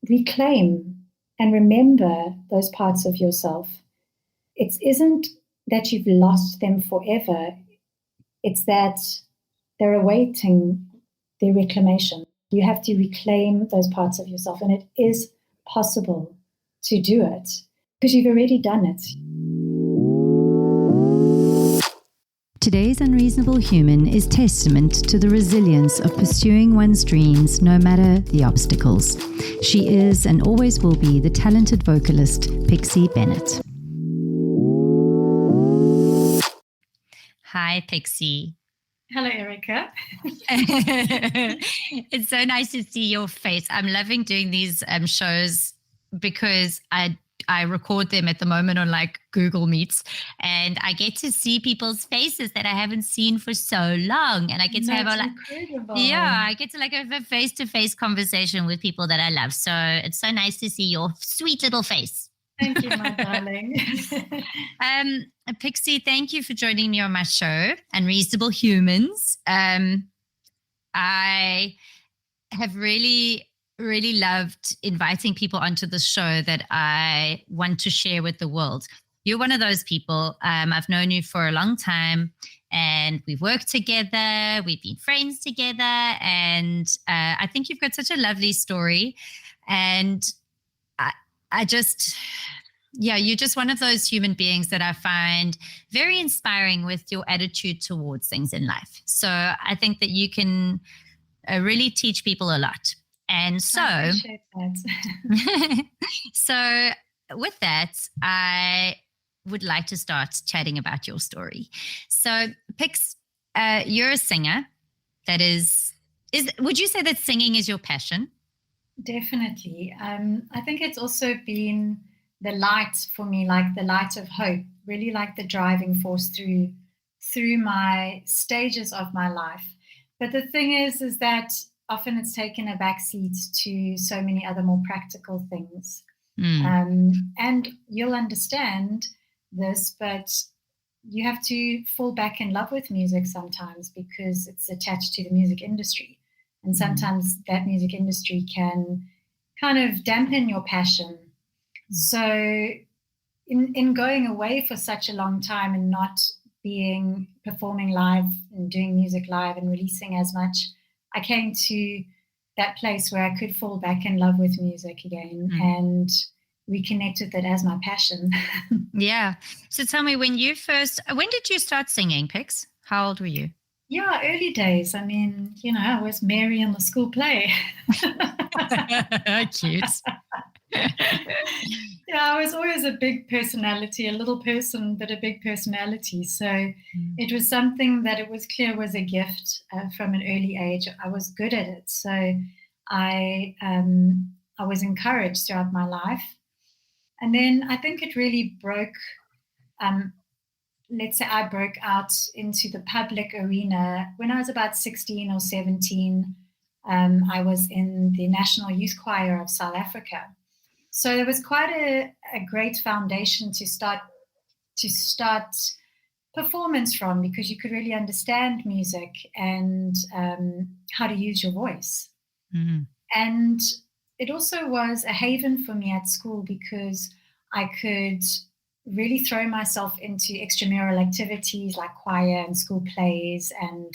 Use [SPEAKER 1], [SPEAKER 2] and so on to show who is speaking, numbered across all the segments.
[SPEAKER 1] reclaim and remember those parts of yourself. It isn't that you've lost them forever. It's that they're awaiting their reclamation. You have to reclaim those parts of yourself, and it is possible to do it because you've already done it.
[SPEAKER 2] Today's Unreasonable Human is testament to the resilience of pursuing one's dreams no matter the obstacles. She is and always will be the talented vocalist Pixie Bennett. Hi, Pixie.
[SPEAKER 1] Hello, Erica.
[SPEAKER 2] It's so nice to see your face. I'm loving doing these shows because I record them at the moment on like Google Meets, and I get to see people's faces that I haven't seen for so long, and I get to have I get to like have a face-to-face conversation with people that I love. So it's so nice to see your sweet little face.
[SPEAKER 1] Thank you, my darling.
[SPEAKER 2] Pixie, thank you for joining me on my show, Unreasonable Humans. I have really loved inviting people onto the show that I want to share with the world. You're one of those people. I've known you for a long time, and we've worked together. We've been friends together, and I think you've got such a lovely story. And you're just one of those human beings that I find very inspiring with your attitude towards things in life. So I think that you can really teach people a lot. And so,
[SPEAKER 1] I appreciate that.
[SPEAKER 2] So with that, I would like to start chatting about your story. So Pix, you're a singer. That would you say that singing is your passion?
[SPEAKER 1] Definitely. I think it's also been the light for me, like the light of hope, really like the driving force through my stages of my life. But the thing is that often it's taken a backseat to so many other more practical things. And you'll understand this, but you have to fall back in love with music sometimes because it's attached to the music industry. And sometimes that music industry can kind of dampen your passion. So in going away for such a long time and not performing live and doing music live and releasing as much, I came to that place where I could fall back in love with music again and reconnect with it as my passion.
[SPEAKER 2] Yeah. So tell me, when did you start singing, Pix? How old were you?
[SPEAKER 1] Yeah, early days. I mean, I was Mary in the school play.
[SPEAKER 2] Cute.
[SPEAKER 1] Yeah, I was always a big personality, a little person, but a big personality. So it was something that it was clear was a gift from an early age. I was good at it. So I was encouraged throughout my life. And then I think it really broke, let's say I broke out into the public arena when I was about 16 or 17. I was in the National Youth Choir of South Africa. So there was quite a great foundation to start performance from, because you could really understand music and how to use your voice. Mm-hmm. And it also was a haven for me at school because I could really throw myself into extramural activities like choir and school plays and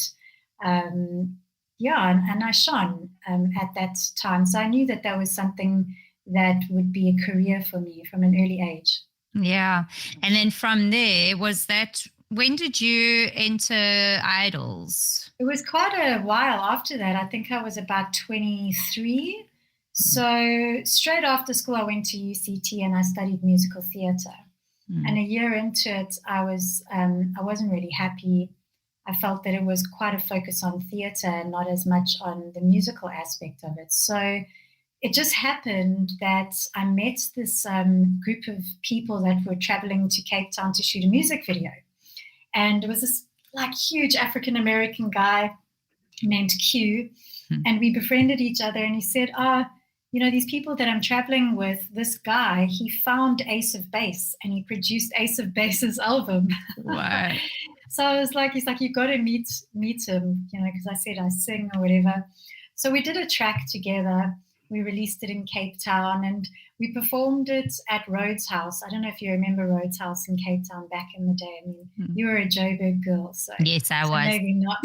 [SPEAKER 1] I shone at that time. So I knew that was something that would be a career for me from an early age.
[SPEAKER 2] Yeah. And then from there, when did you enter Idols?
[SPEAKER 1] It was quite a while after that. I think I was about 23. So straight after school, I went to UCT and I studied musical theatre. And a year into it, I wasn't really happy. I felt that it was quite a focus on theatre and not as much on the musical aspect of it. So it just happened that I met this group of people that were traveling to Cape Town to shoot a music video. And it was this like huge African-American guy named Q. And we befriended each other, and he said, these people that I'm traveling with, this guy, he found Ace of Base and he produced Ace of Base's album.
[SPEAKER 2] Wow.
[SPEAKER 1] So I was like, he's like, you've got to meet him, because I said I sing or whatever. So we did a track together. we released it in Cape Town, and we performed it at Rhodes House. I don't know if you remember Rhodes House in Cape Town back in the day. I mean, you were a Joburg girl, so
[SPEAKER 2] yes, I was.
[SPEAKER 1] maybe not.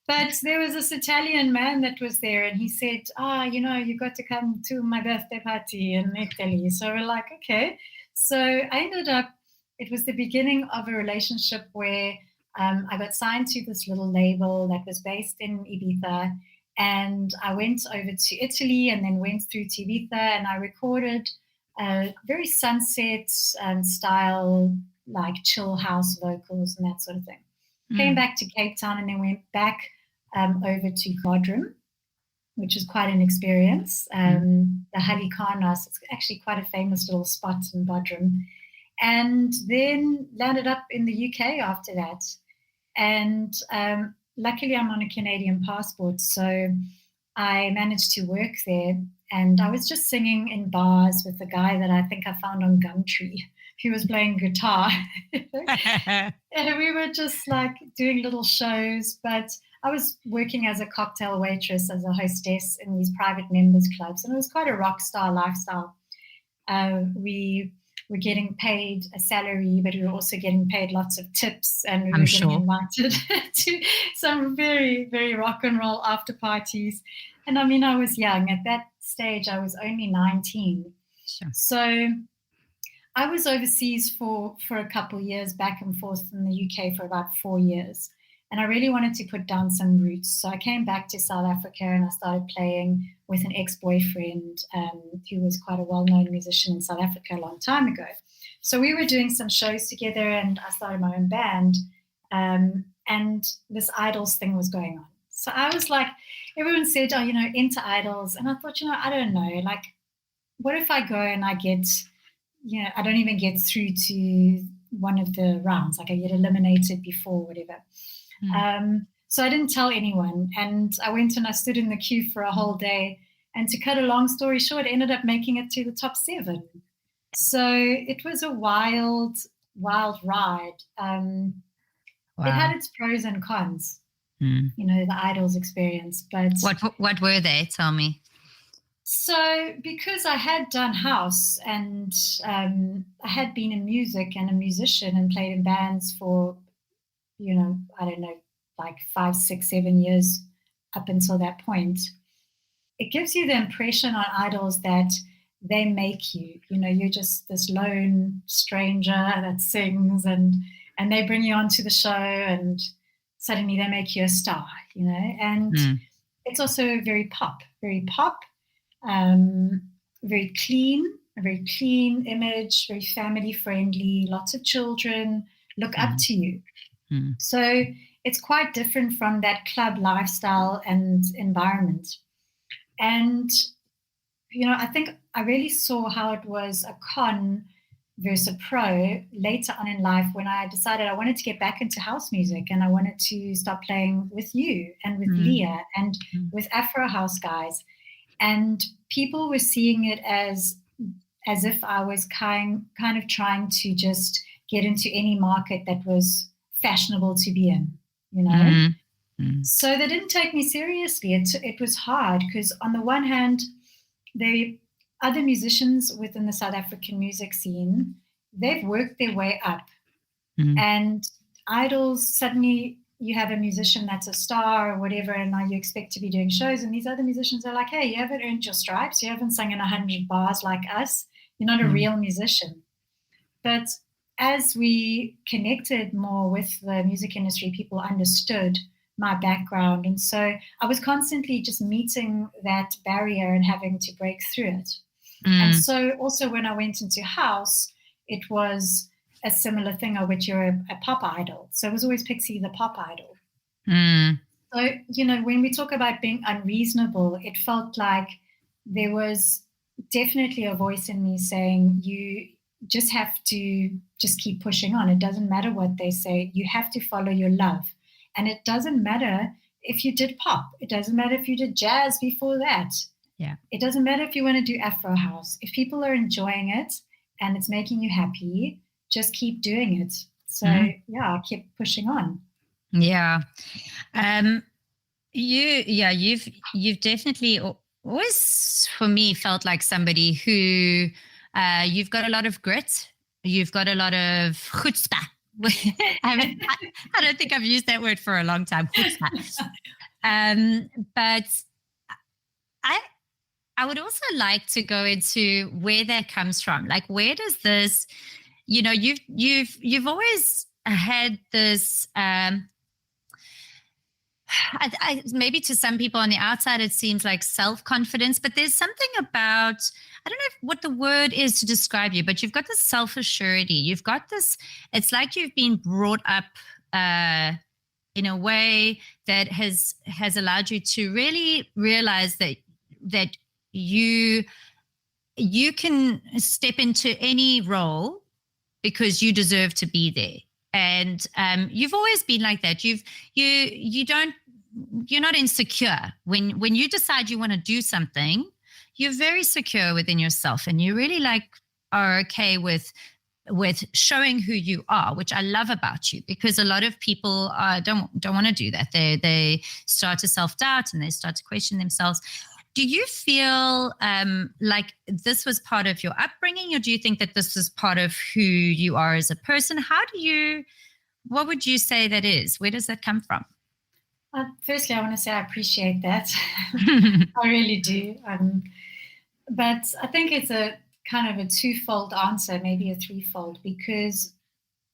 [SPEAKER 1] But there was this Italian man that was there, and he said, you got to come to my birthday party in Italy. So we're like, okay. So I ended up, it was the beginning of a relationship where I got signed to this little label that was based in Ibiza. And I went over to Italy and then went through to Ibiza, and I recorded a very sunset style, like chill house vocals and that sort of thing. Came back to Cape Town and then went back over to Godrum, which is quite an experience. The Halikarnas, it's actually quite a famous little spot in Bodrum. And then landed up in the UK after that. And luckily I'm on a Canadian passport, so I managed to work there. And I was just singing in bars with a guy that I think I found on Gumtree. He was playing guitar. And we were just like doing little shows, but I was working as a cocktail waitress, as a hostess in these private members clubs, and it was quite a rock star lifestyle. We were getting paid a salary, but we were also getting paid lots of tips, and we were getting invited to some very, very rock and roll after parties. And I mean, I was young. At that stage, I was only 19.
[SPEAKER 2] Sure.
[SPEAKER 1] So I was overseas for a couple of years, back and forth in the UK for about 4 years. And I really wanted to put down some roots. So I came back to South Africa and I started playing with an ex-boyfriend who was quite a well-known musician in South Africa a long time ago. So we were doing some shows together and I started my own band. And this Idols thing was going on. So I was like, everyone said, enter Idols. And I thought, I don't know, like, what if I go and I get, I don't even get through to one of the rounds, like I get eliminated before, whatever. So I didn't tell anyone, and I went and I stood in the queue for a whole day, and to cut a long story short, I ended up making it to the top 7. So it was a wild ride. Wow. It had its pros and cons, the Idols experience. But
[SPEAKER 2] what were they? Tell me.
[SPEAKER 1] So because I had done house and I had been in music and a musician and played in bands for I don't know, like 5, 6, 7 years up until that point, it gives you the impression on Idols that they make you, you're just this lone stranger that sings and they bring you onto the show and suddenly they make you a star, and it's also very pop, very clean image, very family friendly, lots of children look up to you. So it's quite different from that club lifestyle and environment. And, I think I really saw how it was a con versus a pro later on in life when I decided I wanted to get back into house music and I wanted to start playing with you and with Leah and with Afro House guys. And people were seeing it as if I was kind of trying to just get into any market that was fashionable to be in, So they didn't take me seriously. It was hard because on the one hand, the other musicians within the South African music scene, they've worked their way up. And Idols, suddenly you have a musician that's a star or whatever, and now you expect to be doing shows. And these other musicians are like, hey, you haven't earned your stripes. You haven't sung in 100 bars like us. You're not a real musician. But as we connected more with the music industry, people understood my background. And so I was constantly just meeting that barrier and having to break through it. And so also when I went into house, it was a similar thing of which you're a pop idol. So it was always Pixie, the pop idol. So, when we talk about being unreasonable, it felt like there was definitely a voice in me saying, you just have to just keep pushing on. It doesn't matter what they say. You have to follow your love. And it doesn't matter if you did pop. It doesn't matter if you did jazz before that.
[SPEAKER 2] Yeah.
[SPEAKER 1] It doesn't matter if you want to do Afro house. If people are enjoying it and it's making you happy, just keep doing it. So I kept pushing on.
[SPEAKER 2] Yeah. You've definitely always for me felt like somebody who you've got a lot of grit, you've got a lot of chutzpah. I don't think I've used that word for a long time, chutzpah. But I I would also like to go into where that comes from. Like, where does this, you've always had this. Maybe to some people on the outside, it seems like self-confidence, but there's something about, I don't know what the word is to describe you, but you've got this self-assurity. You've got this, it's like you've been brought up in a way that has allowed you to really realize that you can step into any role because you deserve to be there. And you've always been like that. You're not insecure when you decide you want to do something. You're very secure within yourself, and you really are okay with showing who you are, which I love about you, because a lot of people don't want to do that. They start to self-doubt and they start to question themselves. Do you feel like this was part of your upbringing, or do you think that this was part of who you are as a person? What would you say that is? Where does that come from?
[SPEAKER 1] Firstly, I want to say I appreciate that. I really do. But I think it's a kind of a twofold answer, maybe a threefold, because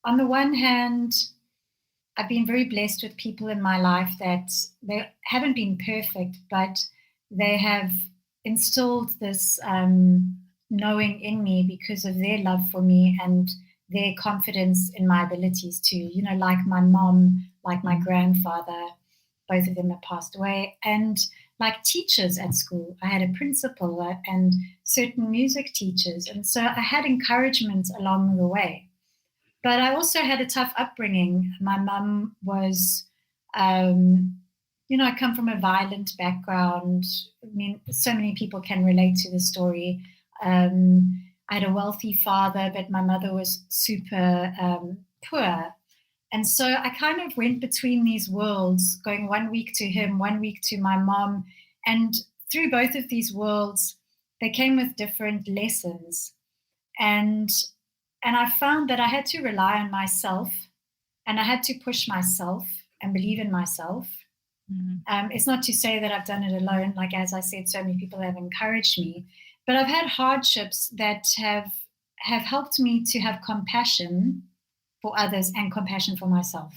[SPEAKER 1] on the one hand, I've been very blessed with people in my life that they haven't been perfect, but they have instilled this knowing in me because of their love for me and their confidence in my abilities too. Like my mom, like my grandfather, both of them have passed away, and like teachers at school. I had a principal and certain music teachers. And so I had encouragement along the way. But I also had a tough upbringing. My mum was, I come from a violent background. I mean, so many people can relate to the story. I had a wealthy father, but my mother was super poor. And so I kind of went between these worlds, going 1 week to him, 1 week to my mom. And through both of these worlds, they came with different lessons. And I found that I had to rely on myself, and I had to push myself and believe in myself. Mm-hmm. It's not to say that I've done it alone. Like, as I said, so many people have encouraged me. But I've had hardships that have helped me to have compassion for others and compassion for myself.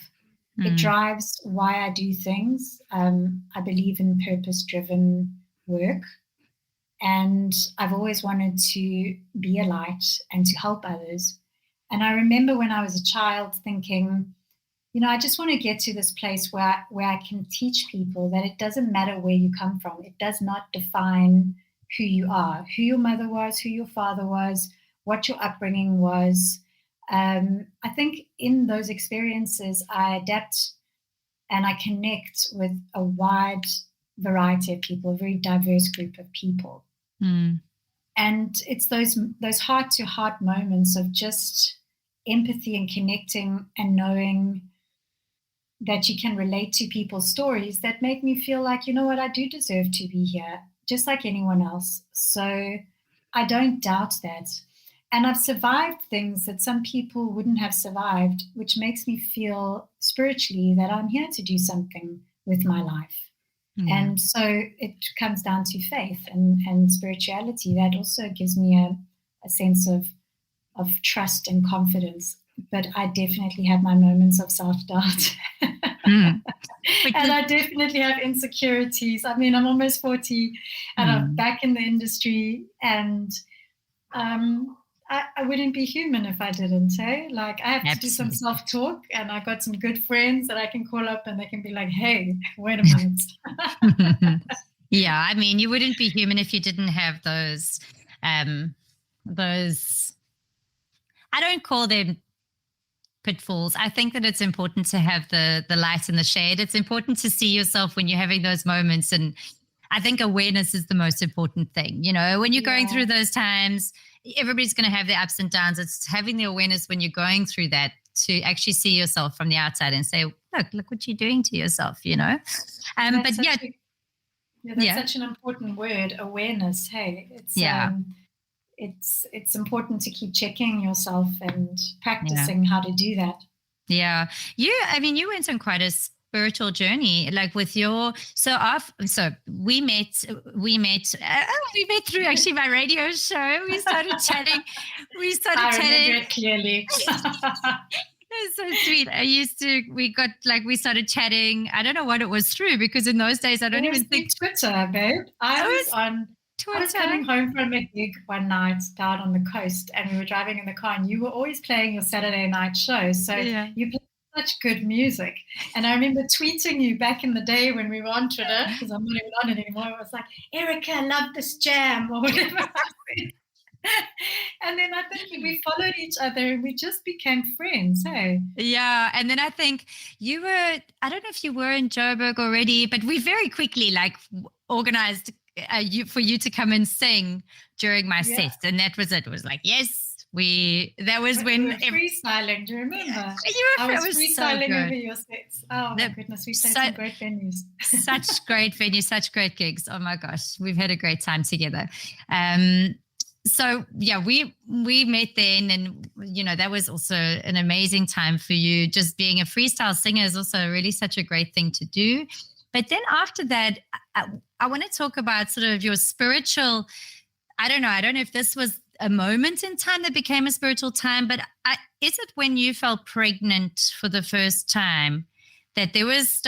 [SPEAKER 1] It drives why I do things. I believe in purpose-driven work. And I've always wanted to be a light and to help others. And I remember when I was a child thinking, I just want to get to this place where I can teach people that it doesn't matter where you come from. It does not define who you are, who your mother was, who your father was, what your upbringing was. I think in those experiences, I adapt and I connect with a wide variety of people, a very diverse group of people. Mm. And it's those heart-to-heart moments of just empathy and connecting and knowing that you can relate to people's stories that make me feel like, you know what, I do deserve to be here, just like anyone else. So I don't doubt that. And I've survived things that some people wouldn't have survived, which makes me feel spiritually that I'm here to do something with my life. Mm. And so it comes down to faith and spirituality. That also gives me a sense of trust and confidence. But I definitely have my moments of self-doubt. Mm. And I definitely have insecurities. I mean, I'm almost 40 and I'm back in the industry, and I wouldn't be human if I didn't, hey? Like, I have to do some self-talk, and I got some good friends that I can call up and they can be like, hey, wait a minute.
[SPEAKER 2] Yeah, I mean, you wouldn't be human if you didn't have those, I don't call them pitfalls. I think that it's important to have the light and the shade. It's important to see yourself when you're having those moments. And I think awareness is the most important thing. When you're going through those times, everybody's going to have their ups and downs. It's having the awareness when you're going through that to actually see yourself from the outside and say, look what you're doing to yourself, But yeah.
[SPEAKER 1] Yeah, that's such an important word, awareness. Hey, it's important to keep checking yourself and practicing how to do that.
[SPEAKER 2] Yeah. You went on quite a spiritual journey, like with your, so we met through actually my radio show. We started chatting.
[SPEAKER 1] I remember it clearly.
[SPEAKER 2] It's so sweet. We started chatting. I don't know what it was through, because in those days, I don't even think
[SPEAKER 1] Twitter, babe. I was coming home from a gig one night down on the coast, and we were driving in the car, and you were always playing your Saturday night show. So you played such good music. And I remember tweeting you back in the day when we were on Twitter, because I'm not even on it anymore. It was like, Erica, I love this jam, or whatever. And then I think we followed each other and we just became friends. Hey.
[SPEAKER 2] Yeah. And then I think I don't know if you were in Joburg already, but we very quickly organized for you to come and sing during my set. And that was it. It was like, yes, that was when
[SPEAKER 1] we were freestyling. Do you remember? I was freestyling over your sets. Oh my goodness, we played some great venues.
[SPEAKER 2] Such great venues, such great gigs. Oh my gosh, we've had a great time together. So yeah, we met then, and that was also an amazing time for you. Just being a freestyle singer is also really such a great thing to do. But then after that, I want to talk about sort of your spiritual. I don't know if this was a moment in time that became a spiritual time, but is it when you felt pregnant for the first time that there was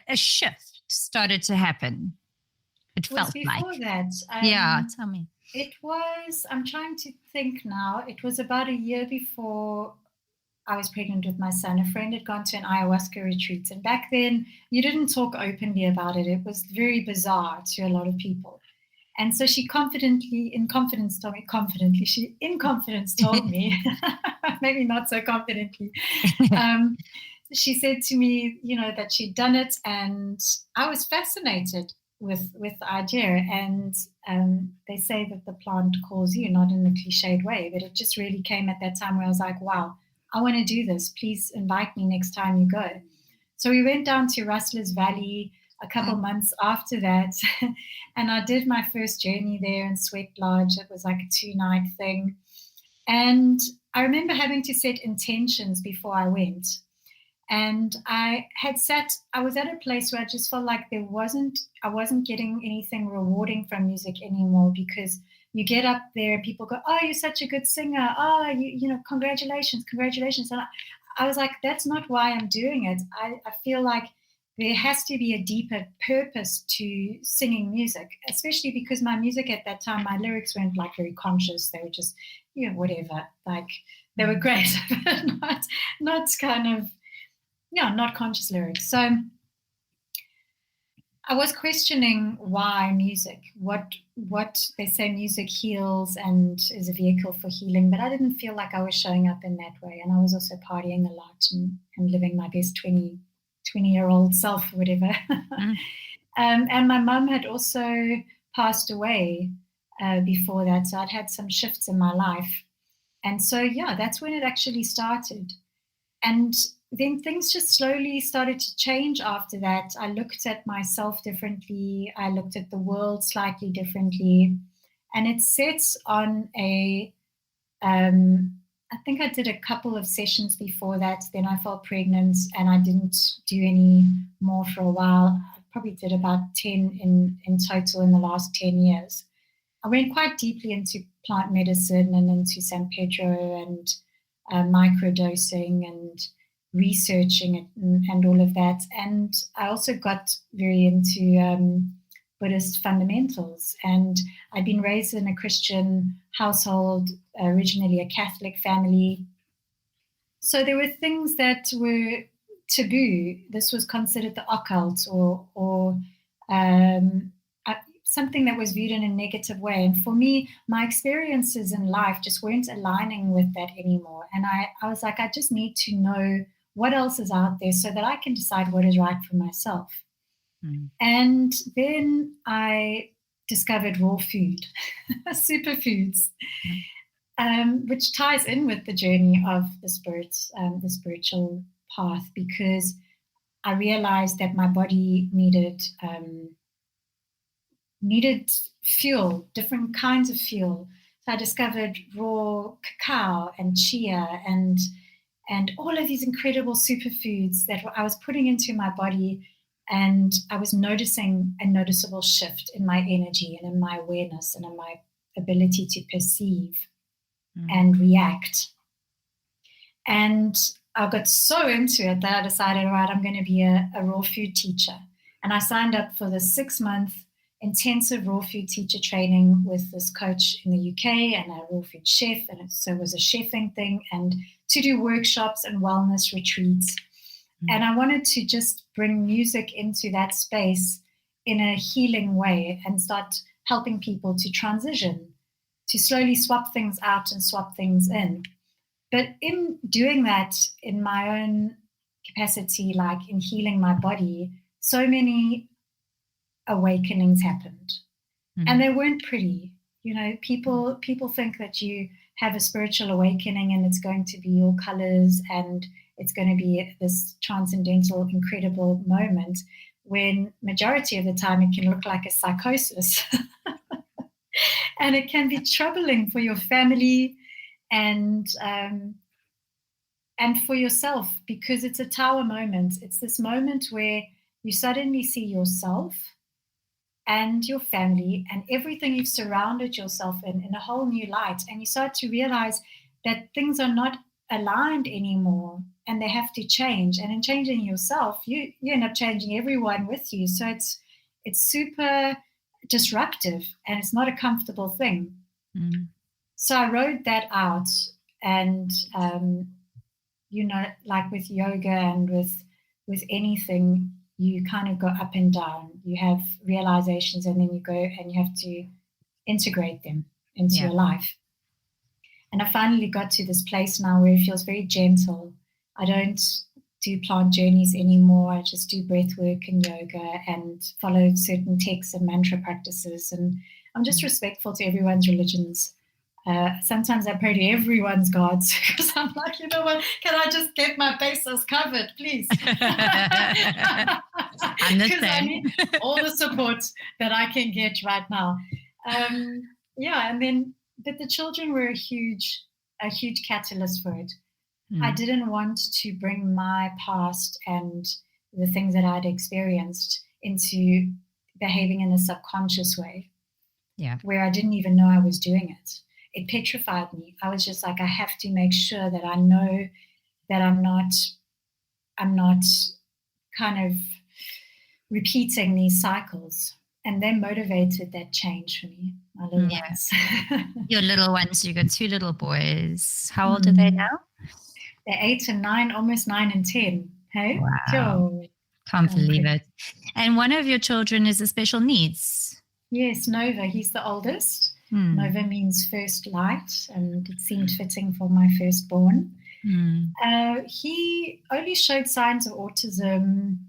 [SPEAKER 2] a shift started to happen? It felt
[SPEAKER 1] before
[SPEAKER 2] like
[SPEAKER 1] that.
[SPEAKER 2] Tell me.
[SPEAKER 1] It was, I'm trying to think now, it was about a year before I was pregnant with my son. A friend had gone to an ayahuasca retreat, and back then you didn't talk openly about it. It was very bizarre to a lot of people. And so she in confidence told me, maybe not so confidently, she said to me, that she'd done it, and I was fascinated with the idea. And they say that the plant calls you, not in a cliched way, but it just really came at that time where I was like, wow, I want to do this. Please invite me next time you go. So we went down to Rustler's Valley a couple months after that, and I did my first journey there in Sweat Lodge. It was like a 2-night thing. And I remember having to set intentions before I went. And I was at a place where I just felt like I wasn't getting anything rewarding from music anymore, because you get up there and people go, oh, you're such a good singer. Oh, congratulations. And I was like, that's not why I'm doing it. I feel like there has to be a deeper purpose to singing music, especially because my music at that time, my lyrics weren't like very conscious. They were just, whatever. Like, they were great, but not kind of, not conscious lyrics. So I was questioning why music, what they say music heals and is a vehicle for healing, but I didn't feel like I was showing up in that way. And I was also partying a lot and living my best 20-year-old self, whatever. And my mum had also passed away before that. So I'd had some shifts in my life. And so, that's when it actually started. And then things just slowly started to change after that. I looked at myself differently. I looked at the world slightly differently. And it sets on I think I did a couple of sessions before that. Then I fell pregnant and I didn't do any more for a while. I probably did about 10 in total in the last 10 years. I went quite deeply into plant medicine and into San Pedro and microdosing and researching it and all of that. And I also got very into Buddhist fundamentals. And I'd been raised in a Christian household, originally a Catholic family. So there were things that were taboo. This was considered the occult or something that was viewed in a negative way. And for me, my experiences in life just weren't aligning with that anymore. And I was like, I just need to know what else is out there so that I can decide what is right for myself. And then I discovered raw food, superfoods, which ties in with the journey of the spiritual path, because I realized that my body needed needed fuel, different kinds of fuel. So I discovered raw cacao and chia and all of these incredible superfoods that I was putting into my body. And I was noticing a noticeable shift in my energy and in my awareness and in my ability to perceive and react. And I got so into it that I decided, all right, I'm going to be a raw food teacher. And I signed up for the 6-month intensive raw food teacher training with this coach in the UK and a raw food chef. And so it was a chefing thing, and to do workshops and wellness retreats. And I wanted to just bring music into that space in a healing way and start helping people to transition, to slowly swap things out and swap things in. But in doing that in my own capacity, like in healing my body, so many awakenings happened. And they weren't pretty. You know, people think that you have a spiritual awakening and it's going to be all colors and it's going to be this transcendental, incredible moment, when majority of the time it can look like a psychosis. And it can be troubling for your family and for yourself, because it's a tower moment. It's this moment where you suddenly see yourself and your family and everything you've surrounded yourself in a whole new light. And you start to realize that things are not aligned anymore and they have to change. And in changing yourself, you end up changing everyone with you. So it's super disruptive and it's not a comfortable thing. So I wrote that out, and you know, like with yoga and with anything, you kind of go up and down. You have realizations and then you go and you have to integrate them into your life. And I finally got to this place now where it feels very gentle. I don't do plant journeys anymore. I just do breath work and yoga and follow certain texts and mantra practices. And I'm just respectful to everyone's religions. Sometimes I pray to everyone's gods because I'm like, you know what, can I just get my bases covered, please?
[SPEAKER 2] I'm the
[SPEAKER 1] Because I
[SPEAKER 2] same.
[SPEAKER 1] need all the support that I can get right now. And then, but the children were a huge catalyst for it. I didn't want to bring my past and the things that I'd experienced into behaving in a subconscious way, where I didn't even know I was doing it. It petrified me. I was just like, I have to make sure that I know that I'm not kind of repeating these cycles. And they motivated that change for me, my little ones.
[SPEAKER 2] Your little ones, you got 2 little boys. How old are they now?
[SPEAKER 1] They're 8 and 9, almost 9 and 10. Hey?
[SPEAKER 2] Wow.
[SPEAKER 1] Sure.
[SPEAKER 2] Can't believe it. And one of your children is a special needs.
[SPEAKER 1] Yes, Nova. He's the oldest. Nova means first light, and it seemed fitting for my firstborn. He only showed signs of autism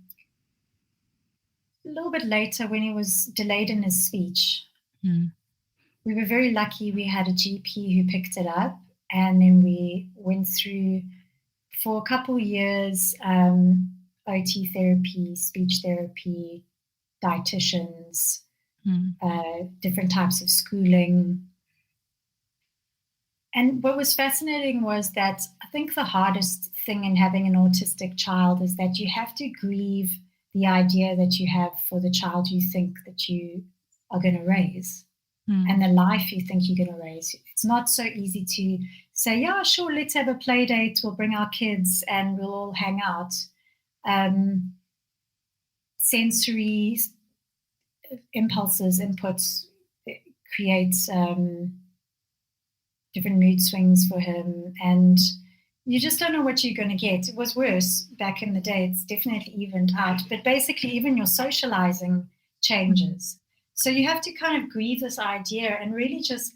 [SPEAKER 1] a little bit later when he was delayed in his speech. We were very lucky. We had a GP who picked it up, and then we went through for a couple of years OT therapy, speech therapy, dietitians, different types of schooling. And what was fascinating was that I think the hardest thing in having an autistic child is that you have to grieve the idea that you have for the child you think that you are going to raise and the life you think you're going to raise. It's not so easy to say, yeah, sure, let's have a play date. We'll bring our kids and we'll all hang out. Sensory impulses, inputs creates different mood swings for him, and you just don't know what you're going to get. It was worse back in the day. It's definitely evened out, but basically even your socializing changes. So you have to kind of grieve this idea and really just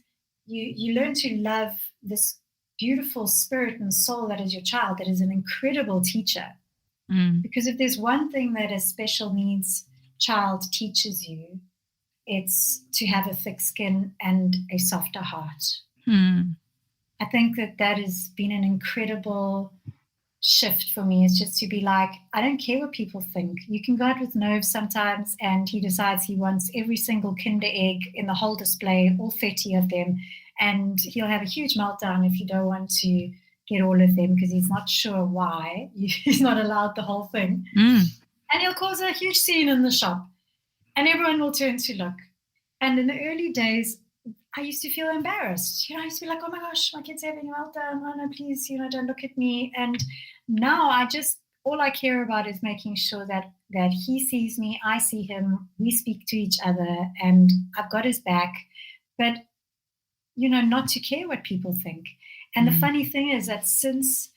[SPEAKER 1] you learn to love this beautiful spirit and soul that is your child, that is an incredible teacher. Because if there's one thing that a special needs child teaches you, it's to have a thick skin and a softer heart. I think that has been an incredible shift for me is just to be like, I don't care what people think. You can go out with nerves sometimes, and he decides he wants every single Kinder egg in the whole display, all 30 of them, and he'll have a huge meltdown if you don't want to get all of them because he's not sure why he's not allowed the whole thing. And he'll cause a huge scene in the shop, and everyone will turn to look. And in the early days, I used to feel embarrassed. I used to be like, oh my gosh, my kid's having a meltdown. Oh no, please, don't look at me. And now all I care about is making sure that he sees me, I see him, we speak to each other, and I've got his back. But, not to care what people think. And the funny thing is that since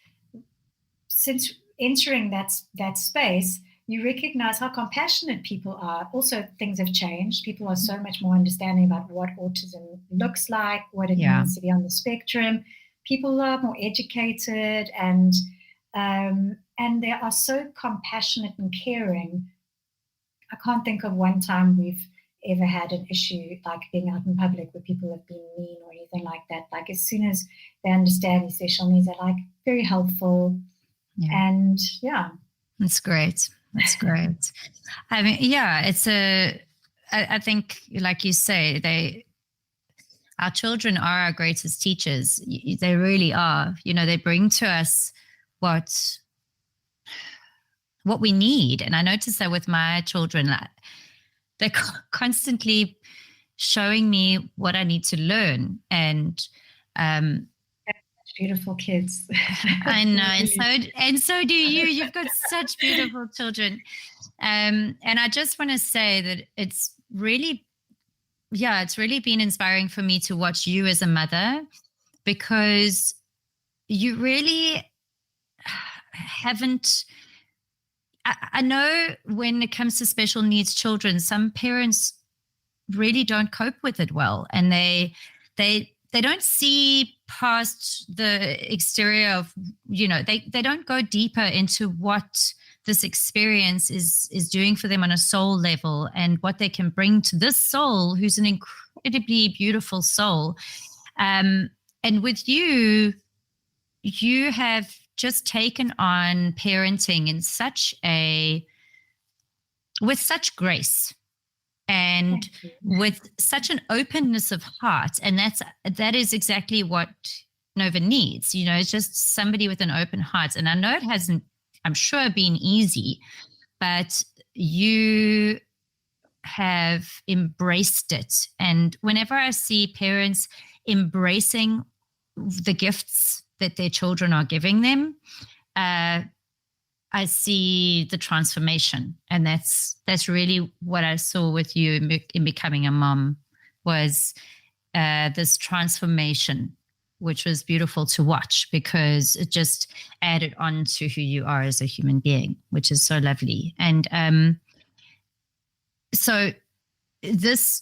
[SPEAKER 1] entering that space, you recognize how compassionate people are. Also, things have changed. People are so much more understanding about what autism looks like, what it means to be on the spectrum. People are more educated, and they are so compassionate and caring. I can't think of one time we've ever had an issue like being out in public where people have been mean or anything like that. Like as soon as they understand these special needs, they're like very helpful. And
[SPEAKER 2] that's great. That's great. I mean, I think, like you say, our children are our greatest teachers. They really are. They bring to us what we need. And I notice that with my children, they're constantly showing me what I need to learn. And
[SPEAKER 1] beautiful kids.
[SPEAKER 2] I know. And so do you. You've got such beautiful children. And I just want to say that it's really been inspiring for me to watch you as a mother, because you really haven't. I know when it comes to special needs children, some parents really don't cope with it well, and they don't see past the exterior of, they don't go deeper into what this experience is doing for them on a soul level, and what they can bring to this soul, who's an incredibly beautiful soul. And with you have just taken on parenting with such grace and with such an openness of heart. And that is exactly what Nova needs. It's just somebody with an open heart. And I know it hasn't, I'm sure, been easy, but you have embraced it. And whenever I see parents embracing the gifts that their children are giving them, I see the transformation. And that's really what I saw with you in becoming a mom, was this transformation, which was beautiful to watch, because it just added on to who you are as a human being, which is so lovely. And so this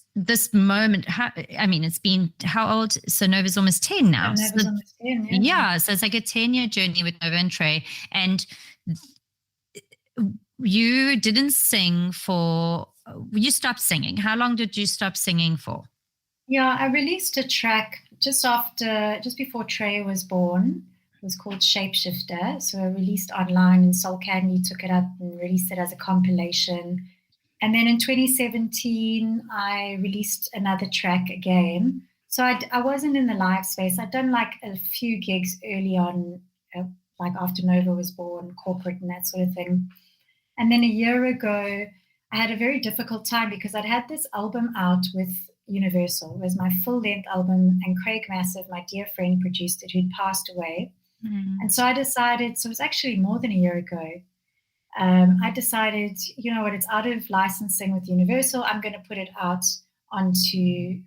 [SPEAKER 2] moment, it's been how old? So Nova's almost 10 now.
[SPEAKER 1] Nova's almost 10,
[SPEAKER 2] yeah. So it's like a 10-year journey with Nova and Trey. And you didn't sing you stopped singing. How long did you stop singing for?
[SPEAKER 1] Yeah, I released a track just before Trey was born. It was called Shapeshifter. So I released online, and Soul Candy took it up and released it as a compilation. And then in 2017, I released another track again. So I wasn't in the live space. I'd done like a few gigs early on, like after Nova was born, corporate and that sort of thing. And then a year ago, I had a very difficult time because I'd had this album out with Universal. It was my full-length album, and Craig Massive, my dear friend, produced it, who'd passed away. And so I decided, so it was actually more than a year ago, I decided, you know what, it's out of licensing with Universal. I'm going to put it out onto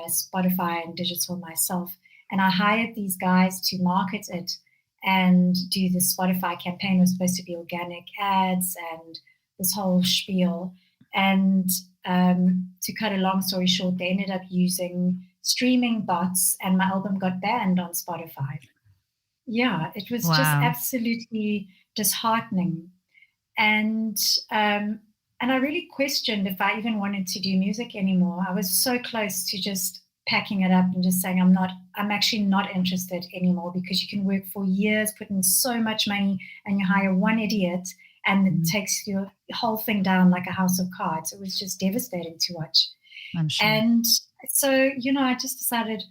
[SPEAKER 1] Spotify and digital myself. And I hired these guys to market it and do the Spotify campaign. It was supposed to be organic ads and this whole spiel. And to cut a long story short, they ended up using streaming bots, and my album got banned on Spotify. Yeah, it was just absolutely disheartening. And I really questioned if I even wanted to do music anymore. I was so close to just packing it up and just saying, I'm actually not interested anymore, because you can work for years, put in so much money, and you hire one idiot and it takes your whole thing down like a house of cards. It was just devastating to watch.
[SPEAKER 2] I'm sure.
[SPEAKER 1] And so, I just decided,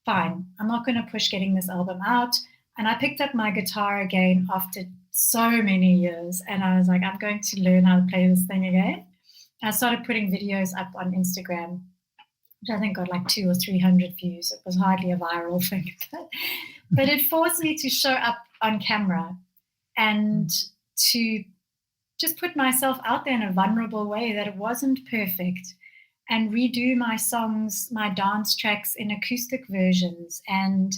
[SPEAKER 1] fine, I'm not going to push getting this album out. And I picked up my guitar again after so many years. And I was like, I'm going to learn how to play this thing again. I started putting videos up on Instagram, which I think got like 200 or 300 views. It was hardly a viral thing. But it forced me to show up on camera and to just put myself out there in a vulnerable way, that it wasn't perfect, and redo my songs, my dance tracks in acoustic versions, and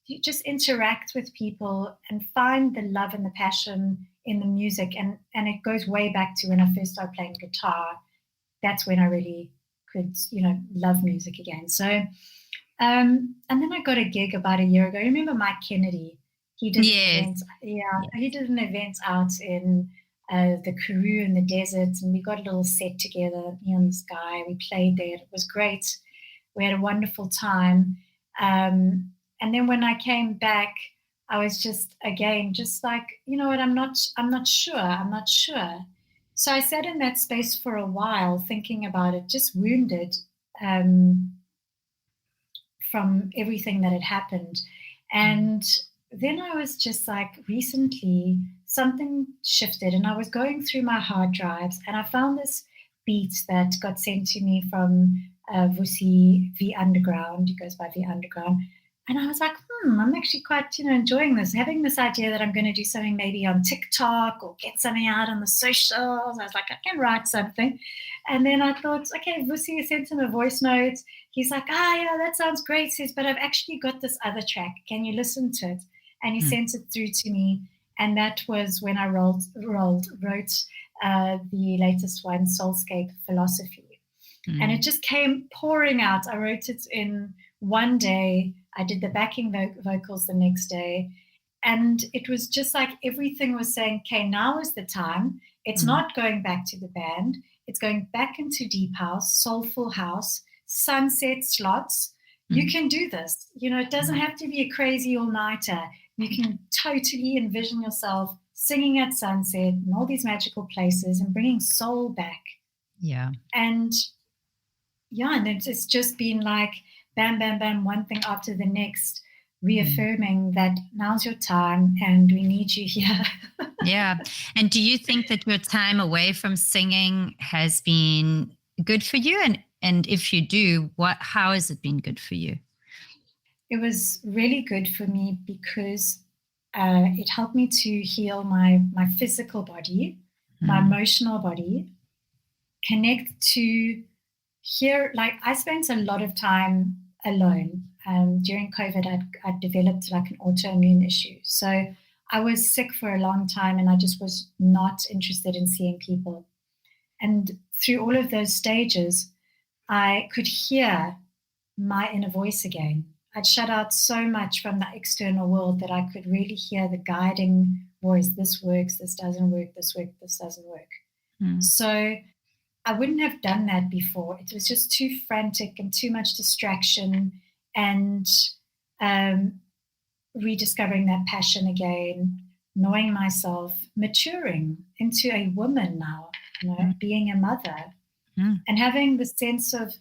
[SPEAKER 1] you just interact with people and find the love and the passion in the music. And it goes way back to when I first started playing guitar. That's when I really could, love music again. So, and then I got a gig about a year ago. Remember Mike Kennedy? He did an event. He did an event out in the Karoo in the desert, and we got a little set together, me and this guy. We played there. It was great. We had a wonderful time. And then when I came back, I was just like, you know what? I'm not sure. So I sat in that space for a while thinking about it, just wounded from everything that had happened. And then I was just like, recently something shifted, and I was going through my hard drives, and I found this beat that got sent to me from Vusi V Underground. He goes by V Underground. And I was like, I'm actually quite, enjoying this, having this idea that I'm going to do something maybe on TikTok or get something out on the socials. I was like, I can write something. And then I thought, okay, Vusi sent him a voice note. He's like, yeah, that sounds great. He says, but I've actually got this other track. Can you listen to it? And he sent it through to me. And that was when I wrote the latest one, Soulscape Philosophy. And it just came pouring out. I wrote it in one day. I did the backing vocals the next day. And it was just like everything was saying, okay, now is the time. It's not going back to the band. It's going back into deep house, soulful house, sunset slots. You can do this. It doesn't have to be a crazy all-nighter. You can totally envision yourself singing at sunset in all these magical places and bringing soul back.
[SPEAKER 2] Yeah.
[SPEAKER 1] And it's just been like, bam, bam, bam, one thing after the next, reaffirming that now's your time and we need you here.
[SPEAKER 2] Yeah. And do you think that your time away from singing has been good for you? And if you do, how has it been good for you?
[SPEAKER 1] It was really good for me because it helped me to heal my physical body, my emotional body, connect to here. Like, I spent a lot of time alone. During COVID, I developed like an autoimmune issue. So I was sick for a long time, and I just was not interested in seeing people. And through all of those stages, I could hear my inner voice again. I'd shut out so much from the external world that I could really hear the guiding voice. This works, this doesn't work, this works, this doesn't work. So I wouldn't have done that before. It was just too frantic and too much distraction, and rediscovering that passion again, knowing myself, maturing into a woman now, being a mother, and having the sense of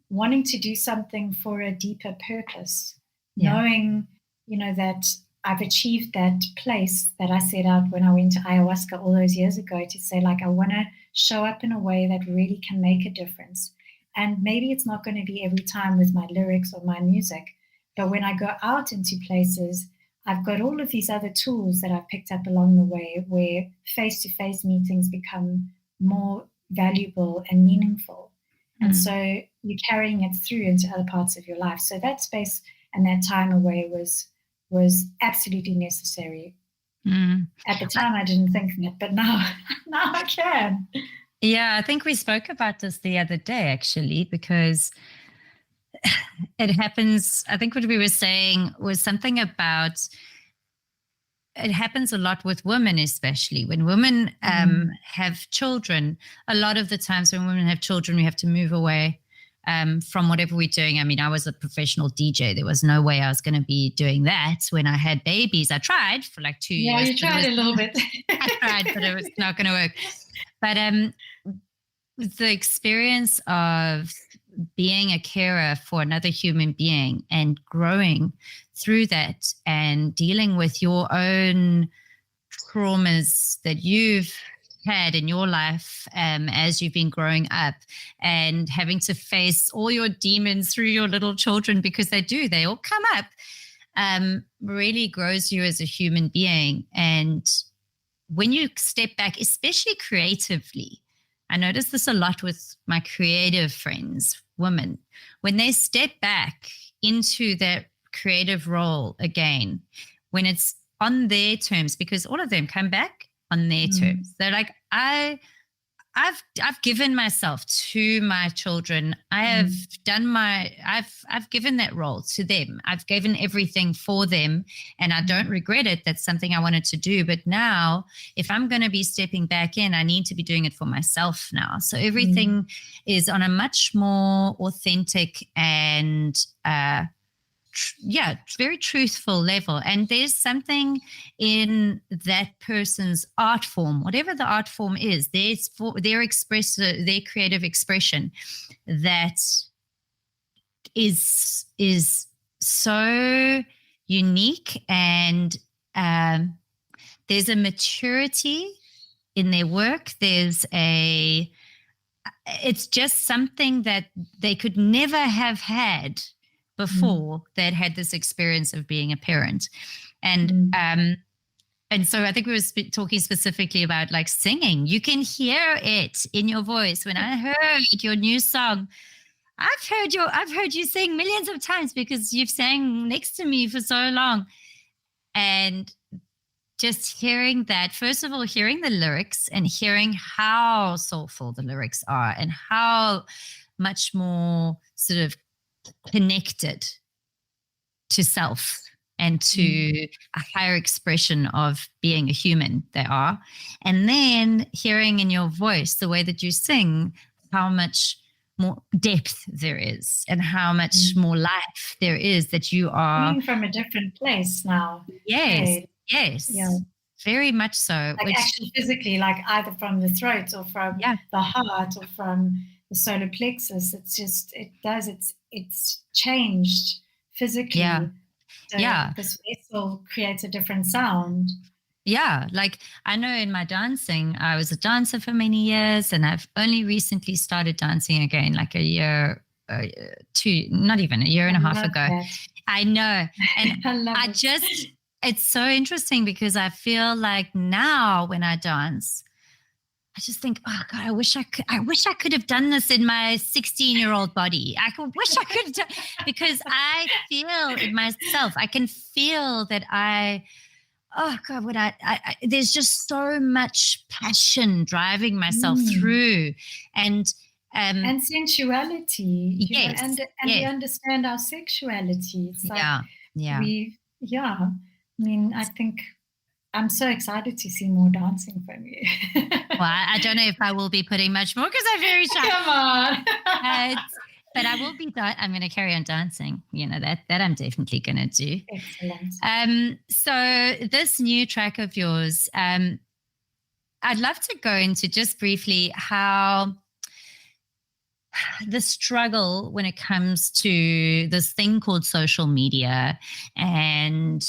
[SPEAKER 1] wanting to do something for a deeper purpose, knowing, that I've achieved that place that I set out when I went to ayahuasca all those years ago, to say, like, I want to show up in a way that really can make a difference. And maybe it's not going to be every time with my lyrics or my music, but when I go out into places, I've got all of these other tools that I've picked up along the way, where face-to-face meetings become more valuable and meaningful. And so you're carrying it through into other parts of your life. So that space and that time away was absolutely necessary. At the time, I didn't think that, but now I can.
[SPEAKER 2] Yeah, I think we spoke about this the other day, actually, because it happens. I think what we were saying was something about it happens a lot with women, especially when women have children. A lot of the times when women have children, we have to move away from whatever we're doing. I mean, I was a professional DJ. There was no way I was going to be doing that when I had babies. I tried for like 2 years.
[SPEAKER 1] Yeah, you tried a little bit.
[SPEAKER 2] I tried, but it was not going to work. But the experience of being a carer for another human being and growing through that and dealing with your own traumas that you've had in your life as you've been growing up, and having to face all your demons through your little children, because they all come up, really grows you as a human being. And when you step back, especially creatively, I notice this a lot with my creative friends, women, when they step back into that creative role again, when it's on their terms, because all of them come back on their terms. They're like, I've given myself to my children. I have done I've given that role to them. I've given everything for them, and I don't regret it. That's something I wanted to do. But now, if I'm going to be stepping back in, I need to be doing it for myself now. So everything is on a much more authentic and very truthful level. And there's something in that person's art form, whatever the art form is, there's for their creative expression that is so unique. And there's a maturity in their work. It's just something that they could never have had before they'd had this experience of being a parent. And so I think we were talking specifically about like singing. You can hear it in your voice. When I heard your new song, I've heard you sing millions of times because you've sang next to me for so long. And just hearing that, first of all, hearing the lyrics and hearing how soulful the lyrics are and how much more sort of connected to self and to a higher expression of being a human they are. And then hearing in your voice, the way that you sing, how much more depth there is and how much more life there is, that you are
[SPEAKER 1] coming from a different place now.
[SPEAKER 2] Yes,
[SPEAKER 1] Yeah.
[SPEAKER 2] very much so.
[SPEAKER 1] Like actually physically, like either from the throat or from the heart or from the solar plexus. It's changed physically. So this vessel creates a different sound.
[SPEAKER 2] Yeah, like I know in my dancing, I was a dancer for many years, and I've only recently started dancing again, like a year, not even a year and a half ago.
[SPEAKER 1] That.
[SPEAKER 2] I know. And
[SPEAKER 1] I
[SPEAKER 2] it's so interesting because I feel like now when I dance, I just think, oh God, I wish I could have done this in my 16-year-old body. Wish I could have done, because I feel in myself, I can feel that oh God, there's just so much passion driving myself through, and
[SPEAKER 1] sensuality.
[SPEAKER 2] Yes,
[SPEAKER 1] and we understand our sexuality. It's like I mean, I think I'm so excited to see more dancing from you.
[SPEAKER 2] Well, I don't know if I will be putting much more because I'm very shy.
[SPEAKER 1] Come on.
[SPEAKER 2] But I will be. I'm going to carry on dancing. You know that I'm definitely going to do.
[SPEAKER 1] Excellent.
[SPEAKER 2] So this new track of yours, I'd love to go into just briefly how the struggle when it comes to this thing called social media, and